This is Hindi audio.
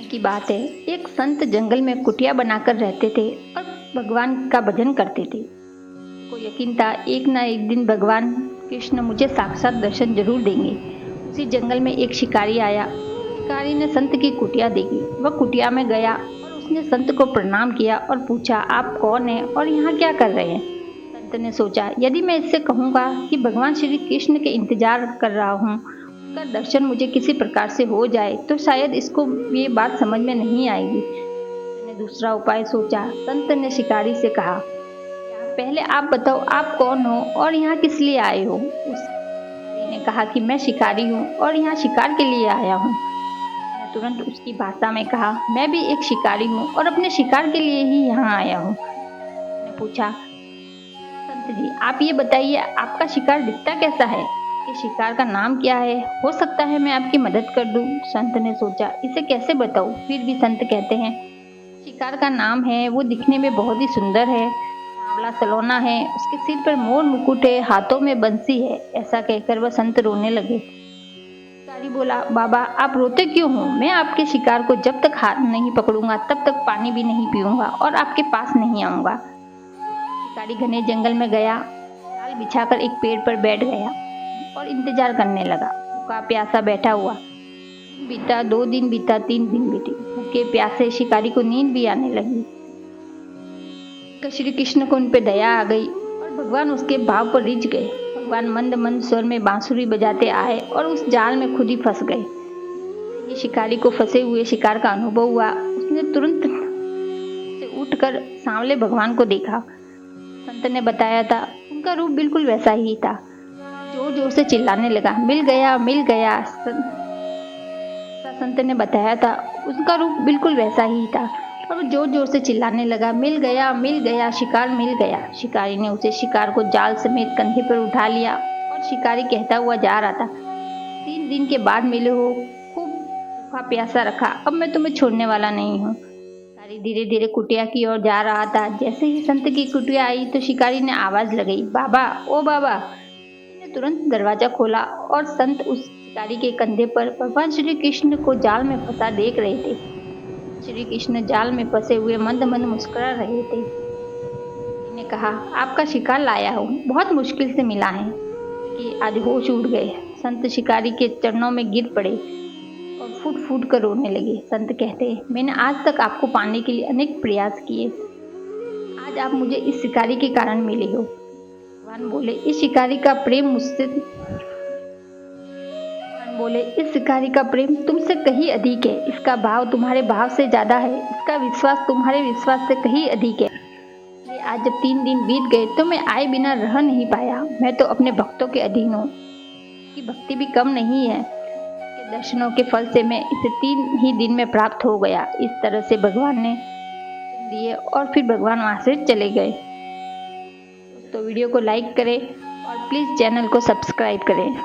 की बात है, एक संत जंगल में कुटिया बनाकर रहते थे और भगवान का भजन करते थे। को यकीन था एक ना एक दिन भगवान कृष्ण मुझे साक्षात दर्शन जरूर देंगे। उसी जंगल में एक शिकारी आया। शिकारी ने संत की कुटिया देखी। वह कुटिया में गया और उसने संत को प्रणाम किया और पूछा, आप कौन हैं और यहाँ क्या कर रहे हैं? संत ने सोचा, यदि मैं इससे कहूँगा कि भगवान श्री कृष्ण के इंतजार कर रहा हूँ, का दर्शन मुझे किसी प्रकार से हो जाए तो शायद इसको ये बात समझ में नहीं आएगी। मैंने दूसरा उपाय सोचा। संत ने शिकारी से कहा, पहले आप बताओ आप कौन हो और यहाँ किस लिए आए हो? उस शिकारी ने कहा कि मैं शिकारी हूँ और यहाँ शिकार के लिए आया हूँ। मैंने तुरंत उसकी भाषा में कहा, मैं भी एक शिकारी हूँ और अपने शिकार के लिए ही यहाँ आया हूँ। मैंने पूछा, संत जी आप ये बताइए आपका शिकार दिखता कैसा है? कि शिकार का नाम क्या है? हो सकता है मैं आपकी मदद कर दूं। संत ने सोचा, इसे कैसे बताऊं? फिर भी संत कहते हैं, शिकार का नाम है, वो दिखने में बहुत ही सुंदर है, सांवला सलोना है, उसके सिर पर मोर मुकुट है, हाथों में बंसी है। ऐसा कहकर वह संत रोने लगे। शिकारी बोला, बाबा आप रोते क्यों हो? मैं आपके शिकार को जब तक हाथ नहीं पकड़ूंगा तब तक पानी भी नहीं पीऊंगा और आपके पास नहीं आऊंगा। शिकारी घने जंगल में गया, जाल बिछाकर एक पेड़ पर बैठ गया और इंतजार करने लगा। भूखा प्यासा बैठा हुआ। दिन बीता, 2 दिन बीता, 3 दिन बीते। भूखे प्यासे शिकारी को नींद भी आने लगी। श्री कृष्ण को उन पे दया आ गई और भगवान उसके भाव पर रिझ गए। भगवान मंद मंद स्वर में बांसुरी बजाते आए और उस जाल में खुद ही फंस गए। ये शिकारी को फंसे हुए शिकार का अनुभव हुआ। उसने तुरंत से उठकर सांवले भगवान को देखा। संत ने बताया था उनका रूप बिल्कुल वैसा ही था। जोर जोर से चिल्लाने लगा, मिल गया मिल गया। संत ने बताया था उसका रूप बिल्कुल वैसा ही था और वो जोर जोर से चिल्लाने लगा, मिल गया शिकार मिल गया। शिकारी ने उसे शिकार को जाल समेत कंधे पर उठा लिया और शिकारी कहता हुआ जा रहा था, 3 दिन के बाद मिले हो, खूब भूखा प्यासा रखा, अब मैं तुम्हें छोड़ने वाला नहीं हूँ। शिकारी धीरे धीरे कुटिया की ओर जा रहा था। जैसे ही संत की कुटिया आई तो शिकारी ने आवाज लगाई, बाबा ओ बाबा। ने तुरंत दरवाजा खोला और संत उस शिकारी के कंधे पर भगवान श्री कृष्ण को जाल में फंसा देख रहे थे। श्री कृष्ण जाल में फंसे हुए मंद मंद मुस्कुरा रहे थे। ने कहा, आपका शिकार लाया हूँ, बहुत मुश्किल से मिला है। कि आज होश उड़ गए। संत शिकारी के चरणों में गिर पड़े और फूट फूट कर रोने लगे। संत कहते, मैंने आज तक आपको पाने के लिए अनेक प्रयास किए, आज आप मुझे इस शिकारी के कारण मिले हो। भगवान बोले, इस शिकारी का प्रेम तुमसे कहीं अधिक है, इसका भाव तुम्हारे भाव से ज्यादा है, इसका विश्वास तुम्हारे विश्वास से कहीं अधिक है। ये आज जब 3 दिन बीत गए तो मैं आए बिना रह नहीं पाया। मैं तो अपने भक्तों के अधीन हूँ, कि भक्ति भी कम नहीं है। कि दर्शनों के फल से मैं इसे 3 ही दिन में प्राप्त हो गया। इस तरह से भगवान ने दिए और फिर भगवान वहाँ से चले गए। तो वीडियो को लाइक करें और प्लीज़ चैनल को सब्सक्राइब करें।